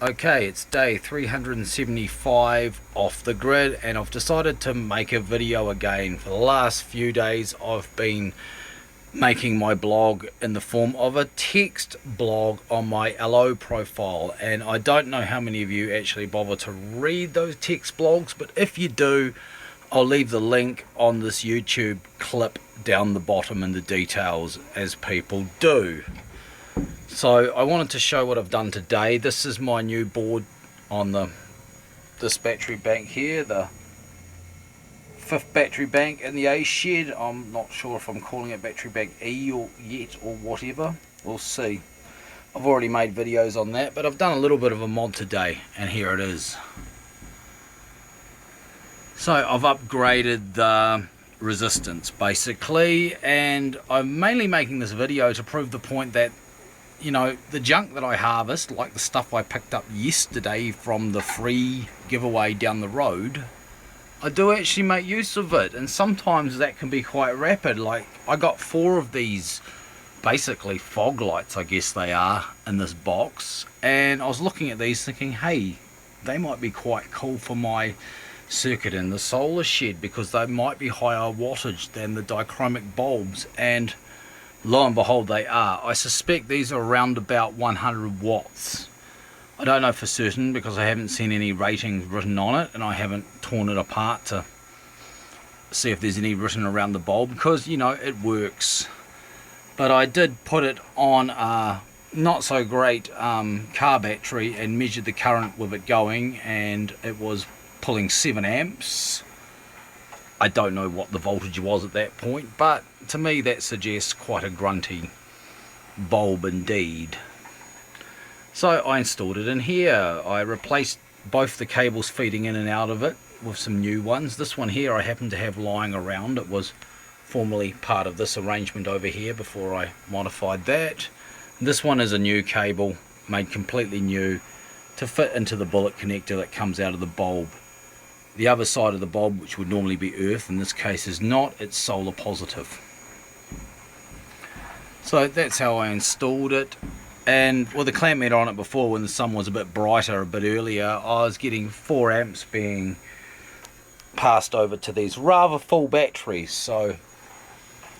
Okay, it's day 375 off the grid, and I've decided to make a video again. For the last few days I've been making my blog in the form of a text blog on my LO profile, and I don't know how many of you actually bother to read those text blogs, but if you do, I'll leave the link on this YouTube clip down the bottom in the details, as people do. So I wanted to show what I've done today. This is my new board on this battery bank here, the 5th battery bank in the A shed. I'm not sure if I'm calling it battery bank E or yet or whatever. We'll see. I've already made videos on that, but I've done a little bit of a mod today, and here it is. So I've upgraded the resistance basically, and I'm mainly making this video to prove the point that, you know, the junk that I harvest, like the stuff I picked up yesterday from the free giveaway down the road, I do actually make use of it, and sometimes that can be quite rapid. Like, I got 4 of these basically fog lights, I guess they are, in this box, and I was looking at these thinking, hey, they might be quite cool for my circuit in the solar shed, because they might be higher wattage than the dichromic bulbs, and lo and behold they are. I suspect these are around about 100 watts. I don't know for certain because I haven't seen any ratings written on it, and I haven't torn it apart to see if there's any written around the bulb, because, you know, it works. But I did put it on a not so great car battery and measured the current with it going, and it was pulling 7 amps. I don't know what the voltage was at that point, but to me that suggests quite a grunty bulb indeed. So I installed it in here. I replaced both the cables feeding in and out of it with some new ones. This one here I happen to have lying around. It was formerly part of this arrangement over here before I modified that. This one is a new cable, made completely new, to fit into the bullet connector that comes out of the bulb. The other side of the bulb, which would normally be earth, in this case is not, it's solar positive. So that's how I installed it. And with the clamp meter on it before, when the sun was a bit brighter a bit earlier, I was getting 4 amps being passed over to these rather full batteries. So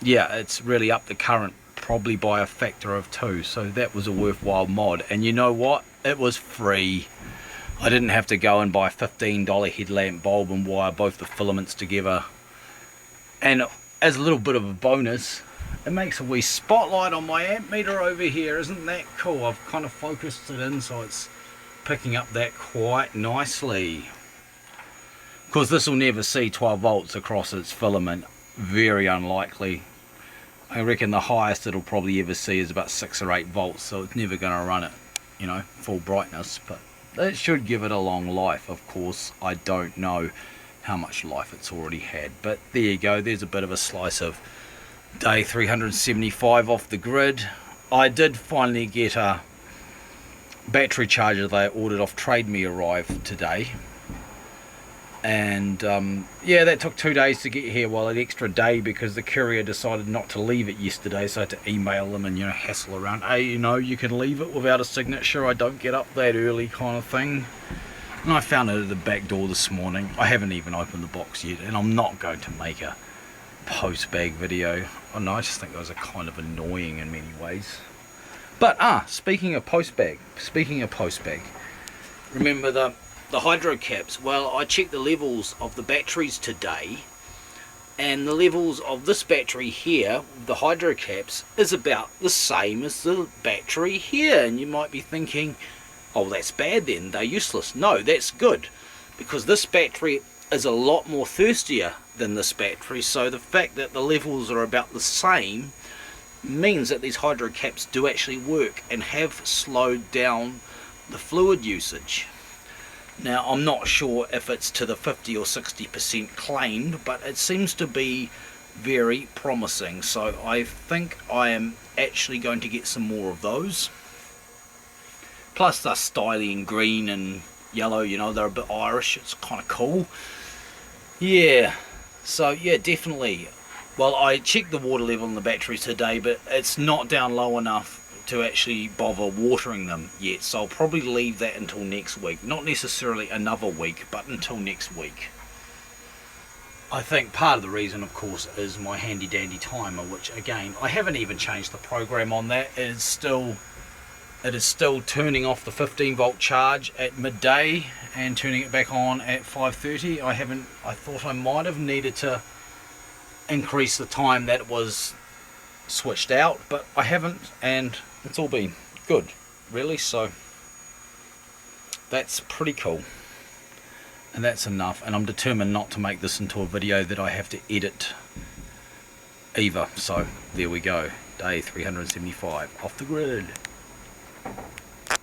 yeah, it's really up the current probably by a factor of 2. So that was a worthwhile mod. And you know what? It was free. I didn't have to go and buy a $15 headlamp bulb and wire both the filaments together. And as a little bit of a bonus, it makes a wee spotlight on my amp meter over here. Isn't that cool? I've kind of focused it in so it's picking up that quite nicely. Of course, this will never see 12 volts across its filament. Very unlikely. I reckon the highest it'll probably ever see is about 6 or 8 volts, so it's never going to run it, you know, full brightness. But it should give it a long life. Of course, I don't know how much life it's already had, but there you go. There's a bit of a slice of day 375 off the grid. I did finally get a battery charger that I ordered off Trade Me arrive today, and yeah, that took 2 days to get here. Well, an extra day because the courier decided not to leave it yesterday, so I had to email them and, you know, hassle around. Hey, you know, you can leave it without a signature, I don't get up that early, kind of thing. And I found it at the back door this morning. I haven't even opened the box yet, and I'm not going to make a post bag video. Oh no, I just think those are kind of annoying in many ways. But speaking of post bag, remember the hydro caps? Well, I checked the levels of the batteries today, and the levels of this battery here, the hydro caps, is about the same as the battery here. And you might be thinking, oh, that's bad then, they're useless. No, that's good, because this battery is a lot more thirstier than this battery, so the fact that the levels are about the same means that these hydro caps do actually work and have slowed down the fluid usage. Now, I'm not sure if it's to the 50 or 60% claimed, but it seems to be very promising, so I think I am actually going to get some more of those. Plus they're styling green and yellow, you know, they're a bit Irish, it's kind of cool. Yeah, so yeah, definitely. Well, I checked the water level in the batteries today, but it's not down low enough to actually bother watering them yet, so I'll probably leave that until next week. Not necessarily another week, but until next week. I think part of the reason, of course, is my handy dandy timer, which again, I haven't even changed the program on that. It is still turning off the 15-volt charge at midday and turning it back on at 5:30. I thought I might have needed to increase the time that it was switched out, but I haven't, and it's all been good, really. So that's pretty cool, and that's enough. And I'm determined not to make this into a video that I have to edit either. So there we go, day 375 off the grid.